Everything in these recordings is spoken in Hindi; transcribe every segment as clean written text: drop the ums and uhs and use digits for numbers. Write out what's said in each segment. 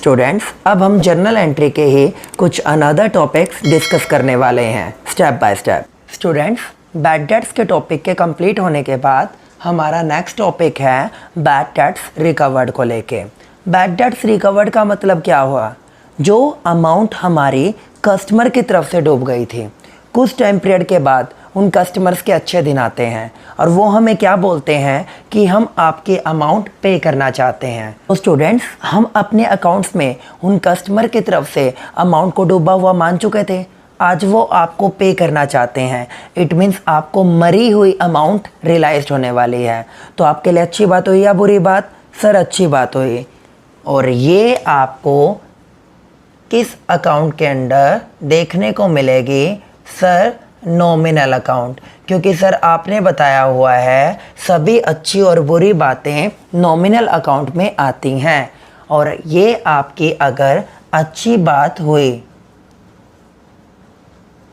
स्टूडेंट्स, अब हम जर्नल एंट्री के ही कुछ अनदर टॉपिक्स डिस्कस करने वाले हैं step by step. Students, bad debts के टॉपिक के कंप्लीट होने के बाद हमारा नेक्स्ट टॉपिक है बैड डेट्स रिकवर्ड को लेके। बैड डेट्स रिकवर्ड का मतलब क्या हुआ? जो अमाउंट हमारी कस्टमर की तरफ से डूब गई थी, कुछ टाइम पीरियड के बाद उन कस्टमर्स के अच्छे दिन आते हैं और वो हमें क्या बोलते हैं कि हम आपके अमाउंट पे करना चाहते हैं। तो स्टूडेंट्स, हम अपने अकाउंट्स में उन कस्टमर की तरफ से अमाउंट को डूबा हुआ मान चुके थे। आज वो आपको पे करना चाहते हैं। इट मीन्स आपको मरी हुई अमाउंट रियलाइज होने वाली है। तो आपके लिए अच्छी बात हुई या बुरी बात? सर, अच्छी बात हुई। और ये आपको किस अकाउंट के अंदर देखने को मिलेगी? Sir, nominal account. क्योंकि सर आपने बताया हुआ है सभी अच्छी और बुरी बातें नॉमिनल अकाउंट में आती हैं। और ये आपकी अगर अच्छी बात हुई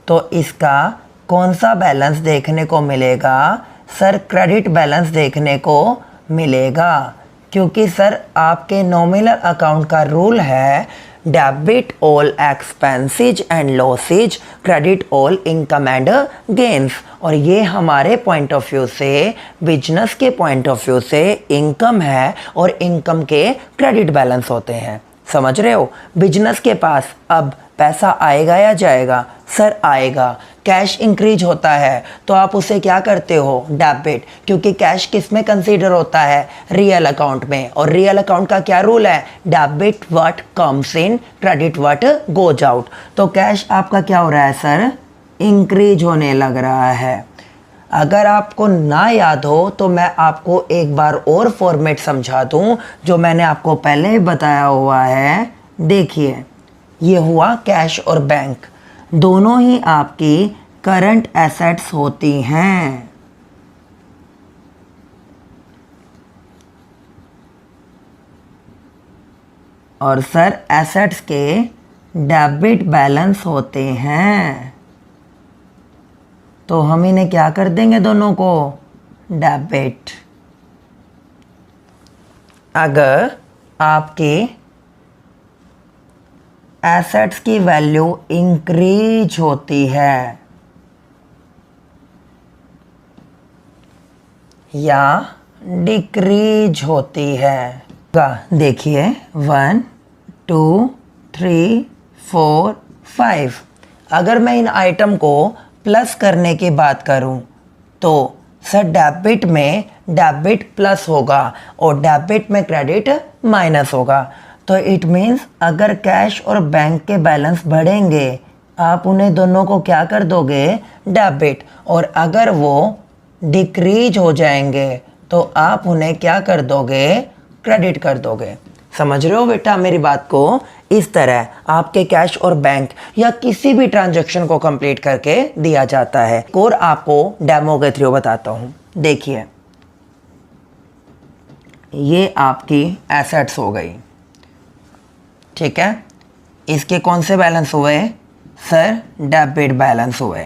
तो इसका कौन सा बैलेंस देखने को मिलेगा? सर, क्रेडिट बैलेंस देखने को मिलेगा। क्योंकि सर आपके नॉमिनल अकाउंट का रूल है debit all expenses and losses, credit all income and gains. और ये हमारे पॉइंट ऑफ व्यू से, बिजनेस के पॉइंट ऑफ व्यू से इनकम है और इनकम के क्रेडिट बैलेंस होते हैं। समझ रहे हो? बिजनेस के पास अब पैसा आएगा या जाएगा? सर, आएगा। कैश इंक्रीज होता है तो आप उसे क्या करते हो? डेबिट। क्योंकि कैश किस में कंसीडर होता है? रियल अकाउंट में। और रियल अकाउंट का क्या रूल है? Debit what comes in, credit what goes out. तो कैश आपका क्या हो रहा है? सर, इंक्रीज होने लग रहा है। अगर आपको ना याद हो तो मैं आपको एक बार और फॉर्मेट समझा दूं जो मैंने आपको पहले ही बताया हुआ है। देखिए, ये हुआ कैश और बैंक, दोनों ही आपकी करंट एसेट्स होती हैं। और सर एसेट्स के डेबिट बैलेंस होते हैं। तो हम इन्हें क्या कर देंगे? दोनों को डेबिट। अगर आपकी एसेट्स की वैल्यू इंक्रीज होती है या डिक्रीज होती है, देखिए 1 2 3 4 5। अगर मैं इन आइटम को प्लस करने की बात करूं तो सर डेबिट में डेबिट प्लस होगा और डेबिट में क्रेडिट माइनस होगा। तो इट मीन्स अगर कैश और बैंक के बैलेंस बढ़ेंगे आप उन्हें दोनों को क्या कर दोगे? डेबिट। और अगर वो डिक्रीज हो जाएंगे तो आप उन्हें क्या कर दोगे? क्रेडिट कर दोगे। समझ रहे हो बेटा मेरी बात को? इस तरह आपके कैश और बैंक या किसी भी ट्रांजैक्शन को कंप्लीट करके दिया जाता है। और आपको डेमो के थ्रू बताता हूँ। देखिए, ये आपकी एसेट्स हो गई, ठीक है। इसके कौन से बैलेंस हुए? सर, डेबिट बैलेंस हुए।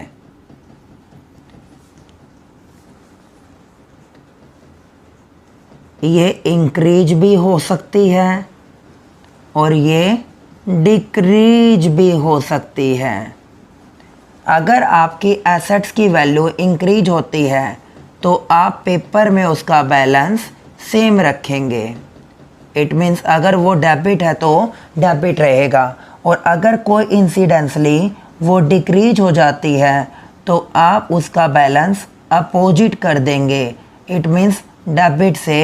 ये इंक्रीज भी हो सकती है और ये डिक्रीज भी हो सकती है। अगर आपकी एसेट्स की वैल्यू इंक्रीज होती है तो आप पेपर में उसका बैलेंस सेम रखेंगे। इट मीन्स अगर वो डेबिट है तो डेबिट रहेगा और अगर कोई इंसिडेंटली वो डिक्रीज हो जाती है तो आप उसका बैलेंस अपोजिट कर देंगे। इट मीन्स डेबिट से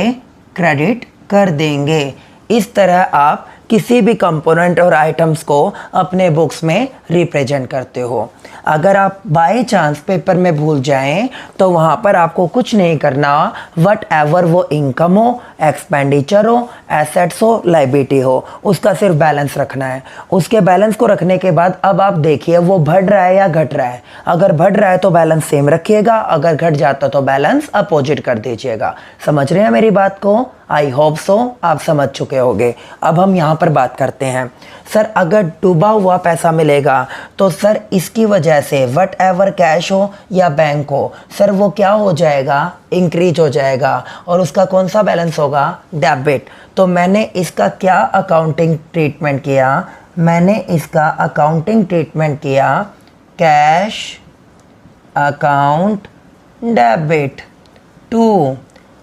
क्रेडिट कर देंगे। इस तरह आप किसी भी कंपोनेंट और आइटम्स को अपने बुक्स में रिप्रेजेंट करते हो। अगर आप बाय चांस पेपर में भूल जाएं तो वहाँ पर आपको कुछ नहीं करना। वट एवर वो इनकम हो, एक्सपेंडिचर हो, एसेट्स हो, लाइबिलिटी हो, उसका सिर्फ बैलेंस रखना है। उसके बैलेंस को रखने के बाद अब आप देखिए वो बढ़ रहा है या घट रहा है। अगर बढ़ रहा है तो बैलेंस सेम रखिएगा, अगर घट जाता तो बैलेंस अपोजिट कर दीजिएगा। समझ रहे हैं मेरी बात को? आई होप सो आप समझ चुके होंगे। अब हम यहाँ पर बात करते हैं, सर अगर डूबा हुआ पैसा मिलेगा तो सर इसकी वजह से वट एवर कैश हो या बैंक हो, सर वो क्या हो जाएगा? इंक्रीज हो जाएगा। और उसका कौन सा बैलेंस होगा? होगा डेबिट। तो मैंने इसका क्या अकाउंटिंग ट्रीटमेंट किया, मैंने इसका अकाउंटिंग ट्रीटमेंट किया कैश अकाउंट डेबिट टू।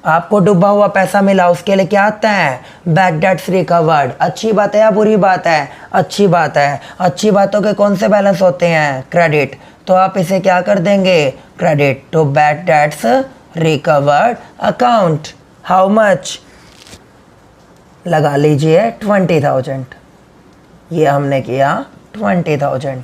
आपको डूबा हुआ पैसा मिला, उसके लिए क्या आता है, बैड डेट्स रिकवर्ड। अच्छी बात है या बुरी बात है, अच्छी बात है। अच्छी बातों के कौन से बैलेंस होते हैं, क्रेडिट। तो आप इसे क्या कर देंगे, credit to bad debts recovered account. How much, लगा लीजिए 20,000। ये हमने किया 20,000।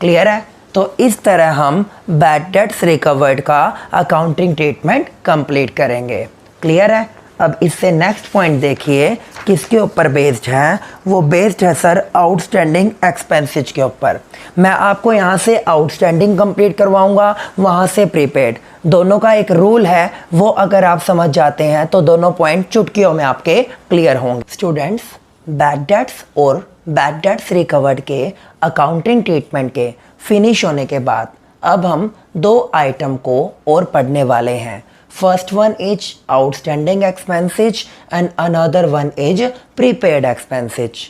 क्लियर है। तो इस तरह हम बैड डेट्स रिकवर्ड का अकाउंटिंग ट्रीटमेंट कंप्लीट करेंगे। क्लियर है। अब इससे नेक्स्ट पॉइंट देखिए किसके ऊपर बेस्ड है, वो बेस्ड है सर आउटस्टैंडिंग एक्सपेंसेस के ऊपर। मैं आपको यहाँ से आउटस्टैंडिंग कंप्लीट करवाऊँगा, वहाँ से प्रीपेड। दोनों का एक रूल है, वो अगर आप समझ जाते हैं तो दोनों पॉइंट चुटकियों में आपके क्लियर होंगे। स्टूडेंट्स, बैड डेट्स और बैड डेट्स रिकवर्ड के अकाउंटिंग ट्रीटमेंट के फिनिश होने के बाद अब हम दो आइटम को और पढ़ने वाले हैं। First one is outstanding expenses and another one is prepaid expenses.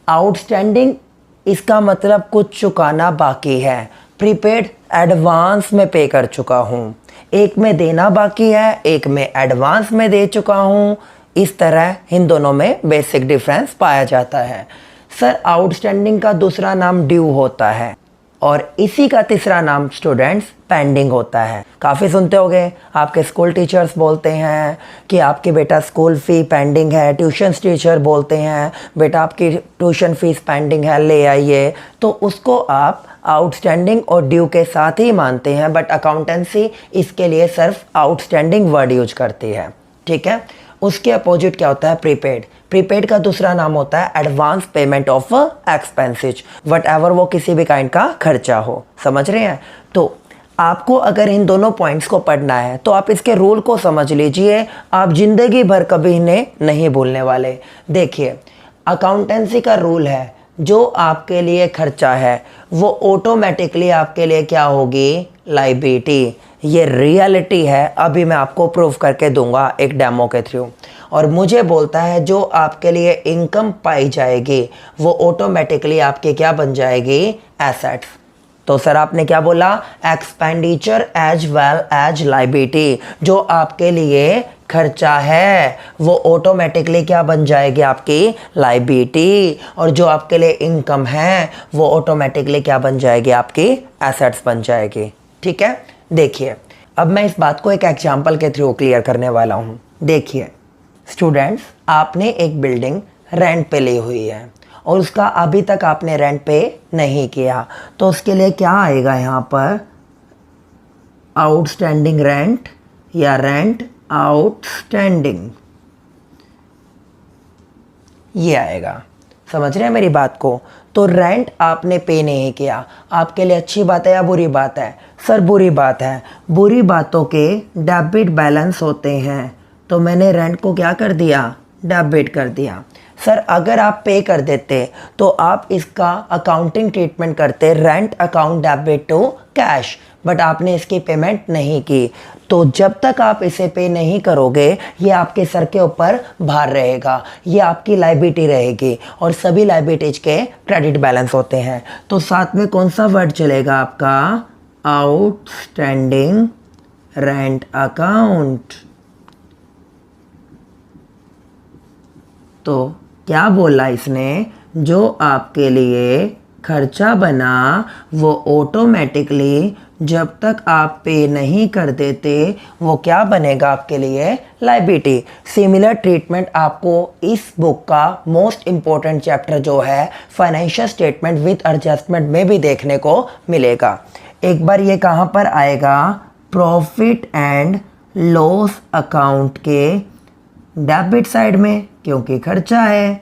Outstanding इसका मतलब कुछ चुकाना बाकी है, प्रीपेड एडवांस में पे कर चुका हूँ। एक में देना बाकी है, एक में एडवांस में दे चुका हूँ। इस तरह इन दोनों में बेसिक डिफरेंस पाया जाता है। सर आउटस्टैंडिंग का दूसरा नाम ड्यू होता है और इसी का तीसरा नाम स्टूडेंट्स पेंडिंग होता है। काफ़ी सुनते होंगे, आपके स्कूल टीचर्स बोलते हैं कि आपके बेटा स्कूल फ़ी पेंडिंग है, ट्यूशन टीचर बोलते हैं बेटा आपकी ट्यूशन फीस पेंडिंग है, ले आइए। तो उसको आप आउटस्टैंडिंग और ड्यू के साथ ही मानते हैं, बट अकाउंटेंसी इसके लिए सिर्फ आउटस्टैंडिंग वर्ड यूज करती है। ठीक है। उसके अपोजिट क्या होता है, प्रीपेड। प्रीपेड का दूसरा नाम होता है advance payment of expenses, what ever वो किसी भी काइंड का खर्चा हो। समझ रहे हैं। तो आपको अगर इन दोनों पॉइंट्स को पढ़ना है तो आप इसके रूल को समझ लीजिए, आप जिंदगी भर कभी इन्हें नहीं भूलने वाले। देखिए अकाउंटेंसी का रूल है, जो आपके लिए खर्चा है वो ऑटोमेटिकली आपके लिए क्या होगी, लायबिलिटी। ये रियलिटी है, अभी मैं आपको प्रूव करके दूंगा एक डेमो के थ्रू। और मुझे बोलता है जो आपके लिए इनकम पाई जाएगी वो ऑटोमेटिकली आपके क्या बन जाएगी, एसेट्स। तो सर आपने क्या बोला, expenditure as well as liability. जो आपके लिए खर्चा है वो ऑटोमेटिकली क्या बन जाएगी, आपकी लायबिलिटी। और जो आपके लिए इनकम है वो ऑटोमेटिकली क्या बन जाएगी, आपकी एसेट्स बन जाएगी। ठीक है। देखिए अब मैं इस बात को एक एग्जांपल के थ्रू क्लियर करने वाला हूँ। देखिए स्टूडेंट्स, आपने एक बिल्डिंग रेंट पे ली हुई है और उसका अभी तक आपने रेंट पे नहीं किया, तो उसके लिए क्या आएगा यहाँ पर, आउटस्टैंडिंग रेंट या रेंट आउटस्टैंडिंग, ये आएगा। समझ रहे हैं मेरी बात को। तो रेंट आपने पे नहीं किया, आपके लिए अच्छी बात है या बुरी बात है, सर बुरी बात है। बुरी बातों के डेबिट बैलेंस होते हैं, तो मैंने रेंट को क्या कर दिया, डेबिट कर दिया। सर अगर आप पे कर देते तो आप इसका अकाउंटिंग ट्रीटमेंट करते rent account debit to cash, but आपने इसकी पेमेंट नहीं की। तो जब तक आप इसे पे नहीं करोगे ये आपके सर के ऊपर भार रहेगा, ये आपकी लायबिलिटी रहेगी और सभी लायबिलिटीज के क्रेडिट बैलेंस होते हैं। तो साथ में कौन सा वर्ड चलेगा आपका, आउटस्टैंडिंग रेंट अकाउंट। तो क्या बोला इसने, जो आपके लिए खर्चा बना वो ऑटोमेटिकली जब तक आप पे नहीं कर देते वो क्या बनेगा, आपके लिए लायबिलिटी। सिमिलर ट्रीटमेंट आपको इस बुक का मोस्ट इम्पोर्टेंट चैप्टर जो है फाइनेंशियल स्टेटमेंट विद एडजस्टमेंट में भी देखने को मिलेगा। एक बार ये कहाँ पर आएगा, प्रॉफिट एंड लॉस अकाउंट के डेबिट साइड में, क्योंकि खर्चा है,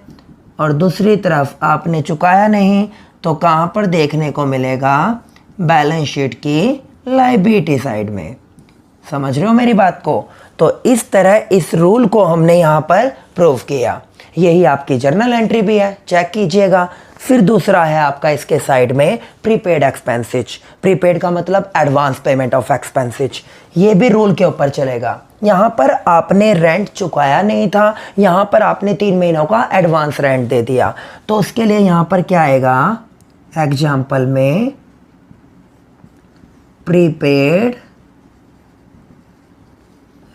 और दूसरी तरफ आपने चुकाया नहीं तो कहाँ पर देखने को मिलेगा, बैलेंस शीट की लायबिलिटी साइड में। समझ रहे हो मेरी बात को। तो इस तरह इस रूल को हमने यहाँ पर प्रूव किया। यही आपकी जर्नल एंट्री भी है, चेक कीजिएगा। फिर दूसरा है आपका इसके साइड में प्रीपेड एक्सपेंसेज। प्रीपेड का मतलब एडवांस पेमेंट ऑफ एक्सपेंसेज। ये भी रूल के ऊपर चलेगा। यहाँ पर आपने रेंट चुकाया नहीं था, यहाँ पर आपने 3 महीनों का एडवांस रेंट दे दिया, तो उसके लिए यहाँ पर क्या आएगा, एग्जाम्पल में prepaid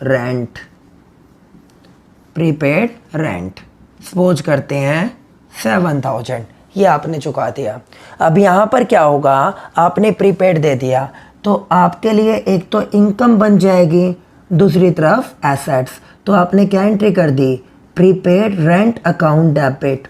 rent. Prepaid rent suppose करते हैं 7,000, ये आपने चुका दिया। अब यहाँ पर क्या होगा, आपने प्रीपेड दे दिया तो आपके लिए एक तो इनकम बन जाएगी, दूसरी तरफ एसेट्स। तो आपने क्या एंट्री कर दी, prepaid rent account debit.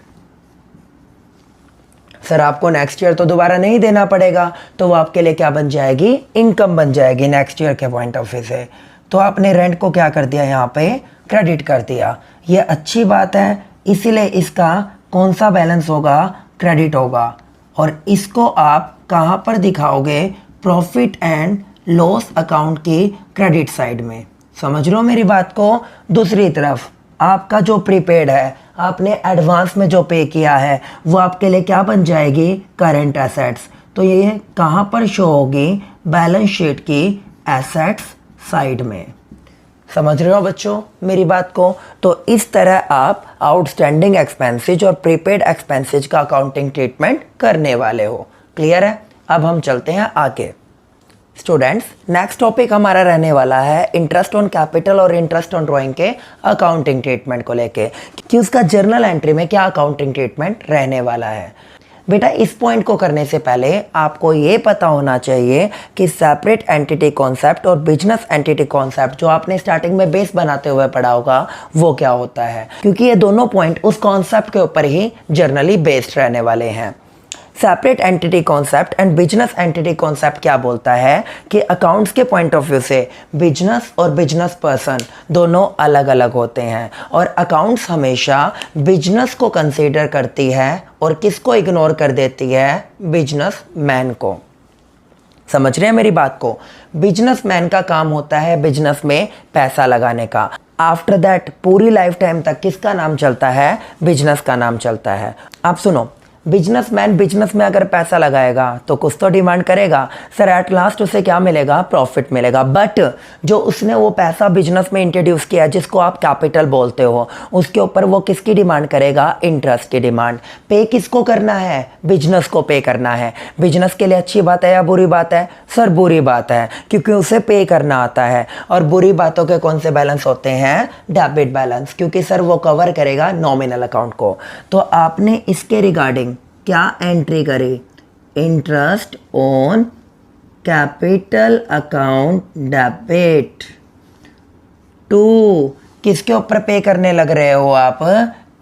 Sir आपको नेक्स्ट ईयर तो दोबारा नहीं देना पड़ेगा, तो वो आपके लिए क्या बन जाएगी, इनकम बन जाएगी नेक्स्ट ईयर के पॉइंट ऑफ व्यू से। तो आपने रेंट को क्या कर दिया, यहाँ पे क्रेडिट कर दिया। ये अच्छी बात है, इसीलिए इसका कौन सा बैलेंस होगा, क्रेडिट होगा। और इसको आप कहाँ पर दिखाओगे, प्रॉफिट एंड लॉस अकाउंट की क्रेडिट साइड में। समझ लो मेरी बात को। दूसरी तरफ आपका जो प्रीपेड है, आपने एडवांस में जो पे किया है, वो आपके लिए क्या बन जाएगी, करंट एसेट्स। तो ये कहाँ पर शो होगी, बैलेंस शीट की एसेट्स साइड में। समझ रहे हो बच्चों मेरी बात को। तो इस तरह आप आउटस्टैंडिंग एक्सपेंसेज और प्रीपेड एक्सपेंसेज का अकाउंटिंग ट्रीटमेंट करने वाले हो। क्लियर है। अब हम चलते हैं आगे। स्टूडेंट्स, नेक्स्ट टॉपिक हमारा रहने वाला है इंटरेस्ट ऑन कैपिटल और इंटरेस्ट ऑन ड्राइंग के अकाउंटिंग ट्रीटमेंट को लेके, कि उसका जर्नल एंट्री में क्या अकाउंटिंग ट्रीटमेंट रहने वाला है। बेटा इस पॉइंट को करने से पहले आपको ये पता होना चाहिए कि सेपरेट एंटिटी कॉन्सेप्ट और बिजनेस एंटिटी कॉन्सेप्ट जो आपने स्टार्टिंग में बेस बनाते हुए पढ़ा होगा वो क्या होता है, क्योंकि ये दोनों पॉइंट उस कॉन्सेप्ट के ऊपर ही जर्नली बेस्ड रहने वाले हैं। Separate entity concept and business entity concept क्या बोलता है कि अकाउंट्स के पॉइंट ऑफ व्यू से बिजनेस और बिजनेस पर्सन दोनों अलग अलग होते हैं, और अकाउंट्स हमेशा बिजनेस को कंसीडर करती है और किसको इग्नोर कर देती है, बिजनेस मैन को। समझ रहे हैं मेरी बात को। बिजनेस मैन का काम होता है बिजनेस में पैसा लगाने का। आफ्टर दैट पूरी लाइफ टाइम तक किसका नाम चलता है, बिजनेस का नाम चलता है। आप सुनो, बिजनेसमैन बिजनेस में अगर पैसा लगाएगा तो कुछ तो डिमांड करेगा, सर एट लास्ट उसे क्या मिलेगा, प्रॉफिट मिलेगा। बट जो उसने वो पैसा बिजनेस में इंट्रोड्यूस किया जिसको आप कैपिटल बोलते हो, उसके ऊपर वो किसकी डिमांड करेगा, इंटरेस्ट की डिमांड। पे किसको करना है, बिजनेस को पे करना है। बिजनेस के लिए अच्छी बात है या बुरी बात है, सर बुरी बात है, क्योंकि उसे पे करना आता है। और बुरी बातों के कौन से बैलेंस होते हैं, डेबिट बैलेंस, क्योंकि सर वो कवर करेगा नॉमिनल अकाउंट को। तो आपने इसके रिगार्डिंग क्या एंट्री करी, interest on capital account debit to, किसके ऊपर पे करने लग रहे हो आप,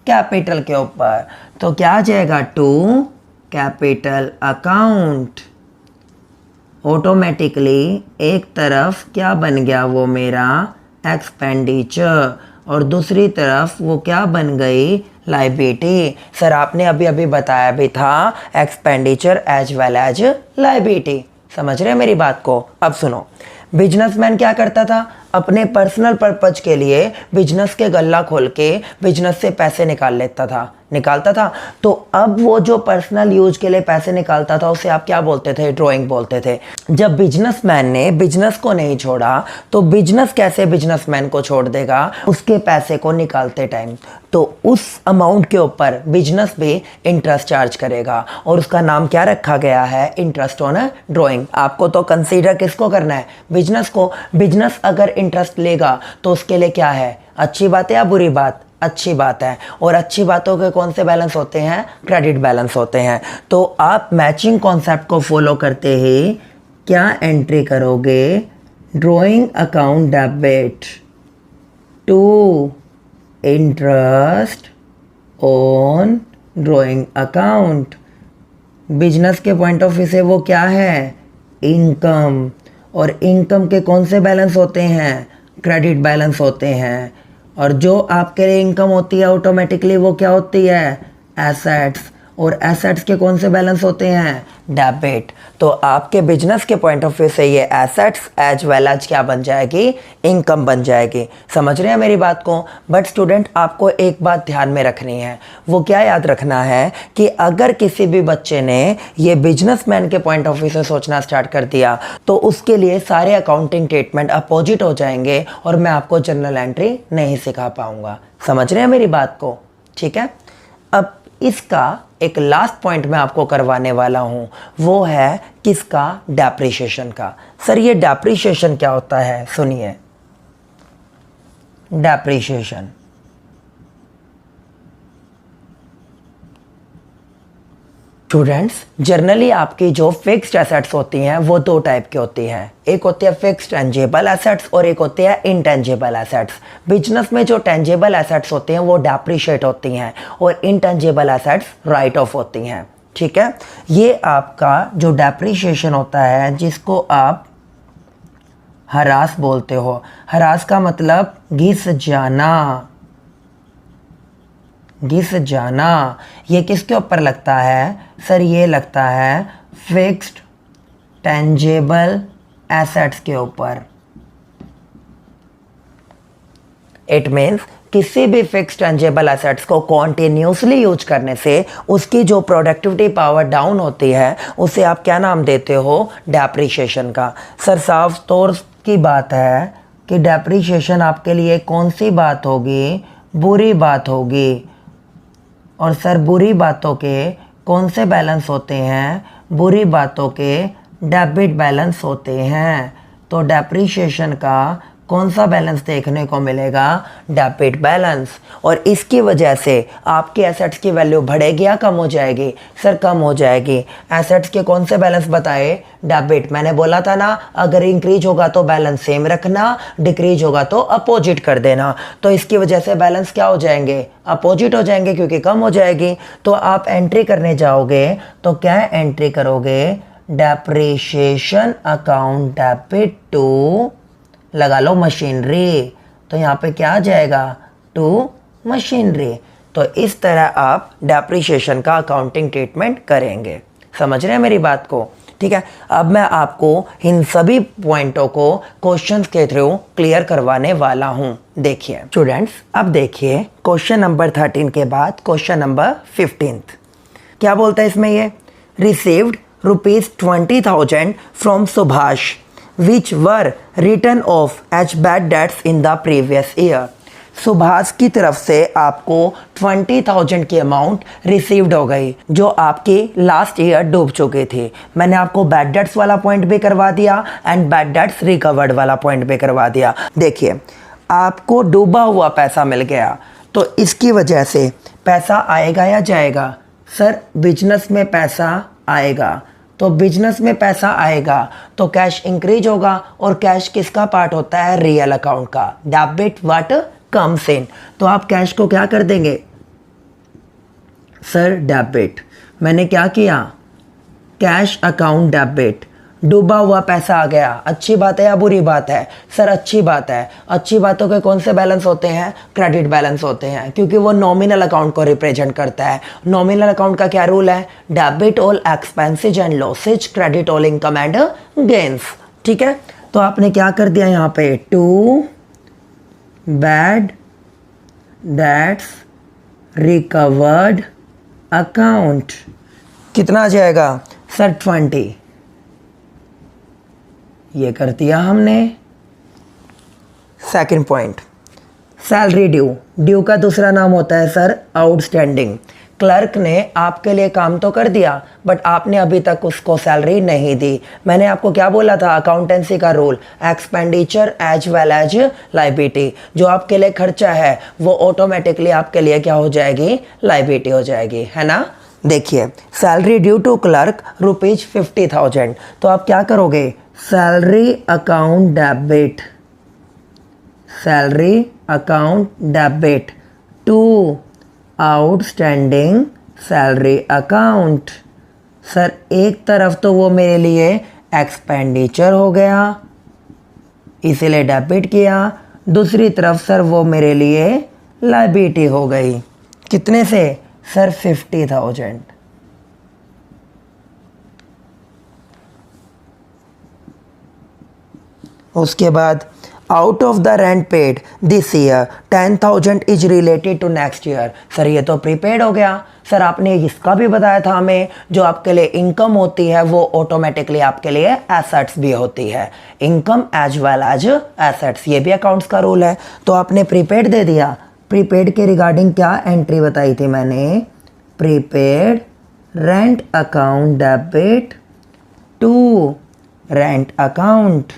कैपिटल के ऊपर। तो क्या आ जाएगा, टू कैपिटल अकाउंट। ऑटोमेटिकली एक तरफ क्या बन गया, वो मेरा एक्सपेंडिचर, और दूसरी तरफ वो क्या बन गई, लायबिलिटी। सर आपने अभी अभी बताया भी था expenditure as well as liability. समझ रहे हैं मेरी बात को। अब सुनो, बिजनेसमैन क्या करता था, अपने पर्सनल पर्पज के लिए बिजनेस के गल्ला खोल के बिजनेस से पैसे निकालता था। तो अब वो जो पर्सनल यूज के लिए पैसे निकालता था उसे आप क्या बोलते थे, ड्राइंग बोलते थे। जब बिजनेसमैन ने बिजनेस को नहीं छोड़ा तो बिजनेस कैसे बिजनेसमैन को छोड़ देगा, उसके पैसे को निकालते टाइम। तो उस अमाउंट के ऊपर बिजनेस भी इंटरेस्ट चार्ज करेगा, और उसका नाम क्या रखा गया है, इंटरेस्ट ऑन ड्राइंग। आपको तो कंसीडर किसको करना है, बिजनेस को। बिजनेस अगर इंटरेस्ट लेगा तो उसके लिए क्या है, अच्छी बात है या बुरी बात, अच्छी बात है। और अच्छी बातों के कौन से बैलेंस होते हैं, क्रेडिट बैलेंस होते हैं। तो आप मैचिंग कॉन्सेप्ट को फॉलो करते ही क्या एंट्री करोगे, drawing account debit to interest on drawing account. Business के पॉइंट ऑफ व्यू से वो क्या है, इनकम, और इनकम के कौन से बैलेंस होते हैं, क्रेडिट बैलेंस होते हैं। और जो आपके लिए इनकम होती है ऑटोमेटिकली वो क्या होती है, एसेट्स, और एसेट्स के कौन से बैलेंस होते हैं? डेबिट। तो आपके बिजनेस के पॉइंट ऑफ व्यू से ये एसेट्स एज वेल एज क्या बन जाएगी? इनकम बन जाएगी। समझ रहे हैं मेरी बात को? बट स्टूडेंट आपको एक बात ध्यान में रखनी है, वो क्या याद रखना है कि अगर किसी भी बच्चे ने ये बिजनेसमैन के पॉइंट ऑफ व्यू से सोचना स्टार्ट कर दिया तो उसके लिए सारे अकाउंटिंग ट्रीटमेंट अपोजिट हो जाएंगे और मैं आपको जर्नल एंट्री नहीं सिखा पाऊंगा। समझ रहे हैं मेरी बात को? ठीक है। अब इसका एक लास्ट पॉइंट मैं आपको करवाने वाला हूं, वो है किसका? डेप्रिसिएशन का। सर ये डेप्रिसिएशन क्या होता है? सुनिए, डेप्रिसिएशन स्टूडेंट्स जनरली आपकी जो फिक्स्ड एसेट्स होती हैं वो दो टाइप की होती हैं। एक होती है फिक्स्ड टेंजेबल एसेट्स और एक होती है इनटेंजेबल एसेट्स। बिजनेस में जो टेंजेबल एसेट्स होती हैं वो डेप्रिशिएट होती हैं और इनटेंजेबल एसेट्स राइट ऑफ होती हैं। ठीक है। ये आपका जो डेप्रिशिएशन होता है जिसको आप हरास बोलते हो, हरास का मतलब घिस जाना, घिस जाना। ये किसके ऊपर लगता है? सर ये लगता है फिक्स्ड टेंजेबल एसेट्स के ऊपर। इट मीन्स किसी भी फिक्स्ड टेंजेबल एसेट्स को कॉन्टिन्यूसली यूज करने से उसकी जो प्रोडक्टिविटी पावर डाउन होती है उसे आप क्या नाम देते हो? डेप्रिसिएशन का। सर साफ तौर की बात है कि डेप्रिसिएशन आपके लिए कौन सी बात होगी? बुरी बात होगी। और सर बुरी बातों के कौन से बैलेंस होते हैं? बुरी बातों के डेबिट बैलेंस होते हैं। तो डेप्रिसिएशन का कौन सा बैलेंस देखने को मिलेगा? Debit balance. और इसकी वजह से आपके एसेट्स की वैल्यू बढ़ेगी या कम हो जाएगी? सर कम हो जाएगी। एसेट्स के कौन से बैलेंस बताए? डेबिट। मैंने बोला था ना, अगर इंक्रीज होगा तो बैलेंस सेम रखना, डिक्रीज होगा तो अपोजिट कर देना। तो इसकी वजह से बैलेंस क्या हो जाएंगे? अपोजिट हो जाएंगे क्योंकि कम हो जाएगी। तो आप एंट्री करने जाओगे तो क्या एंट्री करोगे? डेप्रिसिएशन अकाउंट डेबिट टू, लगा लो मशीनरी। तो यहाँ पे क्या आ जाएगा? To machinery. तो इस तरह आप डेप्रिसिएशन का अकाउंटिंग ट्रीटमेंट करेंगे। समझ रहे हैं मेरी बात को? ठीक है। अब मैं आपको इन सभी पॉइंटों को क्वेश्चंस के थ्रू क्लियर करवाने वाला हूँ। देखिए स्टूडेंट्स, अब देखिए क्वेश्चन नंबर 13 के बाद क्वेश्चन नंबर 15 क्या बोलता है इसमें? ये received ₹20,000 from Subhash which were written off as bad debts in the previous year। Subhash की तरफ से आपको 20,000 की अमाउंट रिसीव्ड हो गई जो आपकी लास्ट ईयर डूब चुकी थी। मैंने आपको बैड डेट्स वाला पॉइंट भी करवा दिया एंड बैड डेट्स रिकवर्ड वाला पॉइंट भी करवा दिया। देखिए आपको डूबा हुआ पैसा मिल गया तो इसकी वजह से पैसा आएगा या जाएगा? सर बिजनेस में पैसा आएगा। तो बिजनेस में पैसा आएगा तो कैश इंक्रीज होगा और कैश किसका पार्ट होता है? रियल अकाउंट का। Debit what comes in. तो आप कैश को क्या कर देंगे? Sir debit. मैंने क्या किया? Cash account debit. डूबा हुआ पैसा आ गया। अच्छी बात है या बुरी बात है? सर अच्छी बात है। अच्छी बातों के कौन से बैलेंस होते हैं? क्रेडिट बैलेंस होते हैं क्योंकि वो नॉमिनल अकाउंट को रिप्रेजेंट करता है। नॉमिनल अकाउंट का क्या रूल है? Debit all expenses and losses, credit all income and gains. ठीक है। तो आपने क्या कर दिया यहाँ पे? To bad debts recovered account. कितना आ जाएगा? सर 20। ये कर दिया हमने। Second point, salary due. Due का दूसरा नाम होता है सर आउटस्टैंडिंग। क्लर्क ने आपके लिए काम तो कर दिया बट आपने अभी तक उसको सैलरी नहीं दी। मैंने आपको क्या बोला था? अकाउंटेंसी का rule, expenditure as well as liability. जो आपके लिए खर्चा है वो ऑटोमेटिकली आपके लिए क्या हो जाएगी? लाइबिलिटी हो जाएगी, है ना? देखिए सैलरी ड्यू टू क्लर्क ₹50,000। तो आप क्या करोगे? Salary account debit, salary account debit to outstanding salary account. Sir एक तरफ तो वो मेरे लिए एक्सपेंडिचर हो गया इसीलिए डेबिट किया, दूसरी तरफ सर वो मेरे लिए लायबिलिटी हो गई। कितने से? सर 50,000। उसके बाद out of the rent paid this year 10,000 is related to next year. Sir ये तो प्रीपेड हो गया। सर आपने इसका भी बताया था हमें, जो आपके लिए इनकम होती है वो ऑटोमेटिकली आपके लिए एसेट्स भी होती है, income as well as assets, ये भी अकाउंट्स का रूल है। तो आपने प्रीपेड दे दिया। प्रीपेड के रिगार्डिंग क्या एंट्री बताई थी मैंने? Prepaid rent account debit to rent account.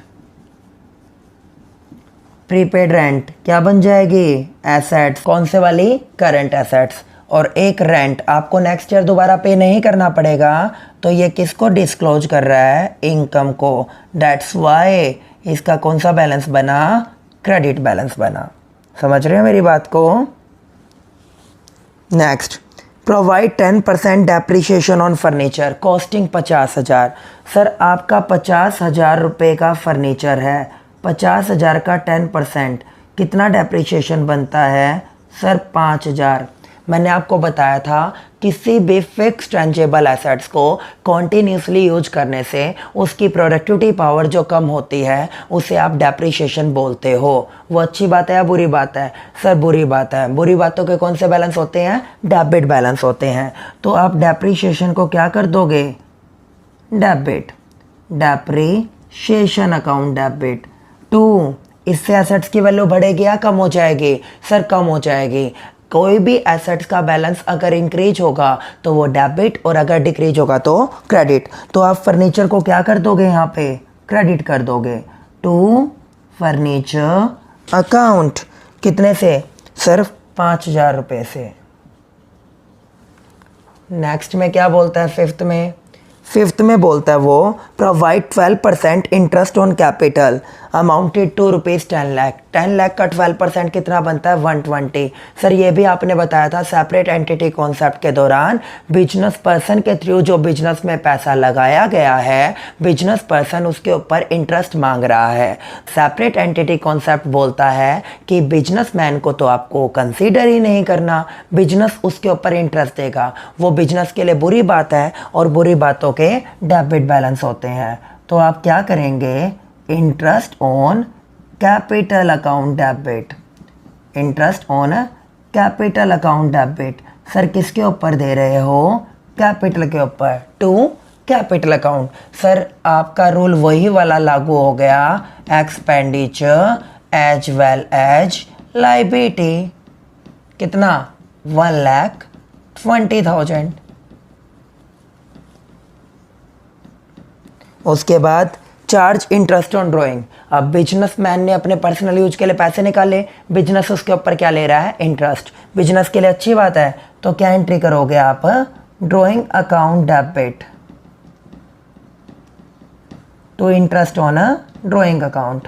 Prepaid rent क्या बन जाएगी? एसेट्स। कौन से वाली? Current assets. और एक रेंट आपको नेक्स्ट ईयर दोबारा पे नहीं करना पड़ेगा, तो ये किसको डिस्क्लोज कर रहा है? इनकम को। दैट्स वाई इसका कौन सा बैलेंस बना? क्रेडिट बैलेंस बना। समझ रहे हो मेरी बात को? Next, provide 10% depreciation on furniture costing 50,000। Sir आपका 50,000 रुपये का फर्नीचर है, 50,000 का 10% कितना डेप्रिशिएशन बनता है? सर 5,000। मैंने आपको बताया था किसी भी फिक्स टेंजेबल एसेट्स को कॉन्टीन्यूसली यूज करने से उसकी प्रोडक्टिविटी पावर जो कम होती है उसे आप डेप्रिशिएशन बोलते हो। वो अच्छी बात है या बुरी बात है? सर बुरी बात है। बुरी बातों के कौन से बैलेंस होते हैं? डेबिट बैलेंस होते हैं। तो आप डेप्रिशिएशन को क्या कर दोगे? Debit, depreciation account debit to. इससे एसेट्स की वैल्यू बढ़ेगी या कम हो जाएगी? सर कम हो जाएगी। कोई भी एसेट्स का बैलेंस अगर इंक्रीज होगा तो वो डेबिट, और अगर डिक्रीज होगा तो क्रेडिट। तो आप फर्नीचर को क्या कर दोगे? यहाँ पे क्रेडिट कर दोगे टू फर्नीचर अकाउंट। कितने से? सिर्फ 5,000 रुपये से। नेक्स्ट में क्या बोलता है? फिफ्थ में बोलता है वो provide 12% interest on capital amounted to ₹10 lakh. 10 lakh का 12% कितना बनता है? 120। सर ये भी आपने बताया था सेपरेट एंटिटी कॉन्सेप्ट के दौरान, बिजनेस पर्सन के थ्रू जो बिजनेस में पैसा लगाया गया है, बिजनेस पर्सन उसके ऊपर इंटरेस्ट मांग रहा है। सेपरेट एंटिटी कॉन्सेप्ट बोलता है कि बिजनेसमैन को तो आपको कंसीडर ही नहीं करना, बिजनेस उसके ऊपर इंटरेस्ट देगा। वो बिजनेस के लिए बुरी बात है, और बुरी बातों के डेबिट बैलेंस होते हैं। तो आप क्या करेंगे? Interest on capital account debit, interest on capital account debit. Sir किसके ऊपर दे रहे हो? कैपिटल के ऊपर, टू कैपिटल अकाउंट। सर आपका रूल वही वाला लागू हो गया, expenditure as well as liability. कितना? 1,20,000। उसके बाद चार्ज इंटरेस्ट ऑन ड्राइंग। अब बिजनेसमैन ने अपने पर्सनल यूज के लिए पैसे निकाले, बिजनेस उसके ऊपर क्या ले रहा है? इंटरेस्ट। बिजनेस के लिए अच्छी बात है, तो क्या एंट्री करोगे आप? Drawing account debit to interest on drawing account,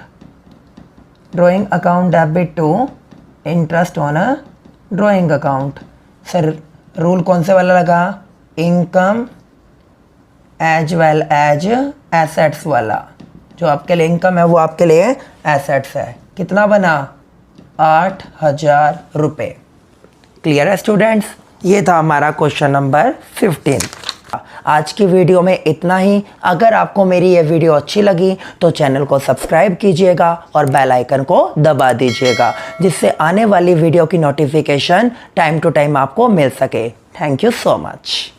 drawing account debit to interest on drawing account. Sir rule कौन से वाला लगा? Income as well as assets वाला। जो आपके लिए इनकम है वो आपके लिए एसेट्स है। कितना बना? 8,000 रुपये। क्लियर है स्टूडेंट्स? ये था हमारा क्वेश्चन नंबर 15। आज की वीडियो में इतना ही। अगर आपको मेरी ये वीडियो अच्छी लगी तो चैनल को सब्सक्राइब कीजिएगा और बेल आइकन को दबा दीजिएगा, जिससे आने वाली वीडियो की नोटिफिकेशन टाइम टू टाइम आपको मिल सके। Thank you so much.